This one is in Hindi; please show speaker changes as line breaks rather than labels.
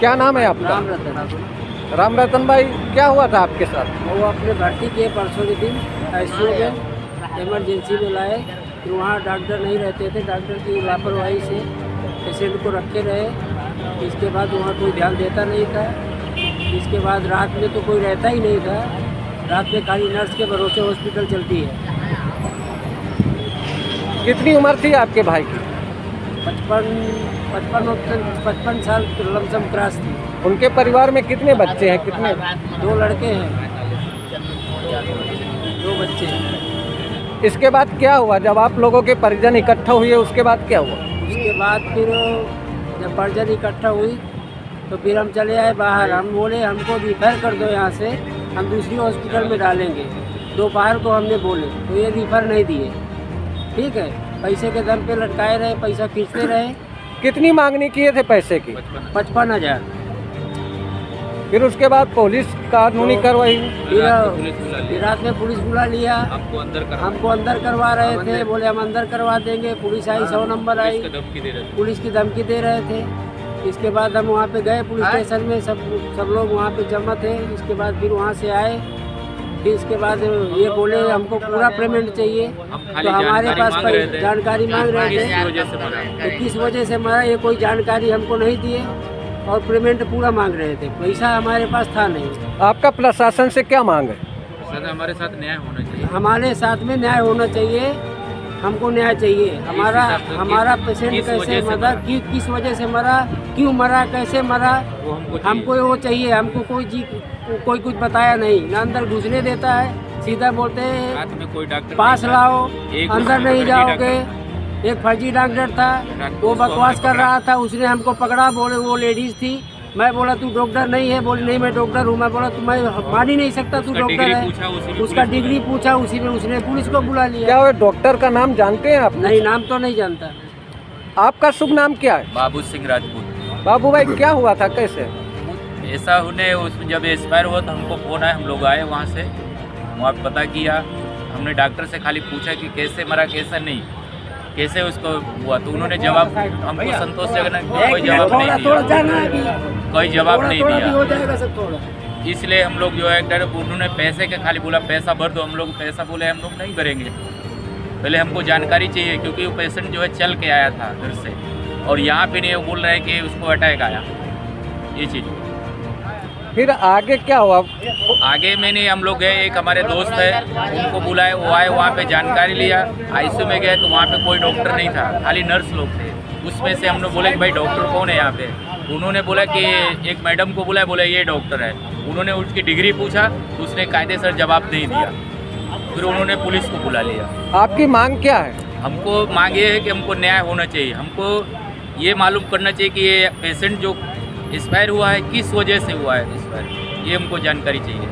क्या नाम है आपका?
राम रतन।
राम रतन भाई, क्या हुआ था आपके साथ?
वो अपने भर्ती किए परसों के दिन आईसीयू में, इमरजेंसी में लाए। फिर वहाँ डॉक्टर नहीं रहते थे, डॉक्टर की लापरवाही से पेशेंट को रखे रहे। इसके बाद वहाँ कोई ध्यान देता नहीं था। इसके बाद रात में तो कोई रहता ही नहीं था। रात में खाली नर्स के भरोसे हॉस्पिटल चलती है।
कितनी उम्र थी आपके भाई की?
55 साल लमसम क्रॉस थी।
उनके परिवार में कितने बच्चे हैं? कितने?
2 लड़के हैं, 2 बच्चे हैं।
इसके बाद क्या हुआ जब आप लोगों के परिजन इकट्ठा हुए? उसके बाद क्या हुआ?
उसके बाद फिर जब परिजन इकट्ठा हुई तो फिर हम चले आए बाहर। हम बोले हमको रिफ़र कर दो यहाँ से, हम दूसरी हॉस्पिटल में डालेंगे। दोपहर को हमने बोले तो ये रिफ़र नहीं दिए। ठीक है, पैसे के दम पे लटकाए रहे, पैसा खींचते रहे।
कितनी मांगनी किए थे पैसे की?
55,000।
फिर उसके बाद पुलिस कानूनी कार्रवाई?
फिर रात में पुलिस बुला लिया। हमको अंदर करवा रहे थे, बोले हम अंदर करवा देंगे। पुलिस आई, 100 नंबर आई, पुलिस की धमकी दे रहे थे। इसके बाद हम वहाँ पे गए पुलिस स्टेशन में, सब लोग वहाँ पे जमा थे। इसके बाद फिर वहाँ से आए। फिर इसके बाद ये बोले हमको पूरा पेमेंट चाहिए। तो हमारे पास जानकारी मांग रहे थे तो किस वजह से मरा ये कोई जानकारी हमको नहीं दिए और पेमेंट पूरा मांग रहे थे। पैसा हमारे पास था नहीं।
आपका प्रशासन से क्या मांग है?
सर हमारे साथ न्याय होना चाहिए।
हमारे साथ में न्याय होना चाहिए। हमको न्याय चाहिए। हमारा पेशेंट कैसे मरा, किस वजह से मरा, क्यों मरा, कैसे मरा, हमको वो चाहिए। हमको कोई कुछ बताया नहीं, ना अंदर घुसने देता है। सीधा बोलते हैं पास लाओ, अंदर नहीं जाओगे। एक फर्जी डॉक्टर था, वो बकवास कर रहा था। उसने हमको पकड़ा, बोले वो लेडीज थी। मैं बोला तू डॉक्टर नहीं है? बोली नहीं मैं डॉक्टर हूँ। मैं बोला तू, मैं मान ही नहीं सकता तू डॉक्टर है। उसका डिग्री पूछा, उसी में उसने पुलिस को बुला लिया।
क्या वो डॉक्टर का नाम जानते हैं आप?
नहीं, नाम तो नहीं जानता।
आपका शुभ नाम क्या है?
बाबू सिंह राजपूत।
बाबू भाई, क्या हुआ था, कैसे?
ऐसा उन्हें उस जब एक्सपायर हुआ तो हमको फ़ोन आया, हम लोग आए वहाँ से, वहाँ पता किया। हमने डॉक्टर से खाली पूछा कि कैसे मरा, कैसा नहीं, कैसे उसको हुआ। तो उन्होंने जवाब हमको संतोषजनक कोई जवाब नहीं दिया, कोई जवाब नहीं दिया। इसलिए हम लोग जो है उन्होंने पैसे के खाली बोला पैसा भर दो। हम लोग पैसा बोले हम लोग नहीं भरेंगे, पहले हमको जानकारी चाहिए। क्योंकि वो पेशेंट जो है चल के आया था घर से, और यहाँ पे नहीं बोल रहे हैं कि उसको अटैक आया, ये चीज़।
फिर आगे क्या हुआ?
आगे मैंने हम लोग गए, एक हमारे दोस्त है उनको बुलाए, वो आए, वहाँ पे जानकारी लिया। आईसीयू में गए तो वहाँ पे कोई डॉक्टर नहीं था, खाली नर्स लोग थे। उसमें से हम लोग बोले कि भाई डॉक्टर कौन है यहाँ पे? उन्होंने बोला कि एक मैडम को बुलाया, बोले ये डॉक्टर है। उन्होंने उसकी डिग्री पूछा तो उसने कायदेसर जवाब नहीं दिया। फिर उन्होंने पुलिस को बुला लिया।
आपकी मांग क्या है?
हमको मांग ये है कि हमको न्याय होना चाहिए। हमको ये मालूम करना चाहिए कि ये पेशेंट जो एक्सपायर हुआ है किस वजह से हुआ है एक्सपायर, ये हमको जानकारी चाहिए।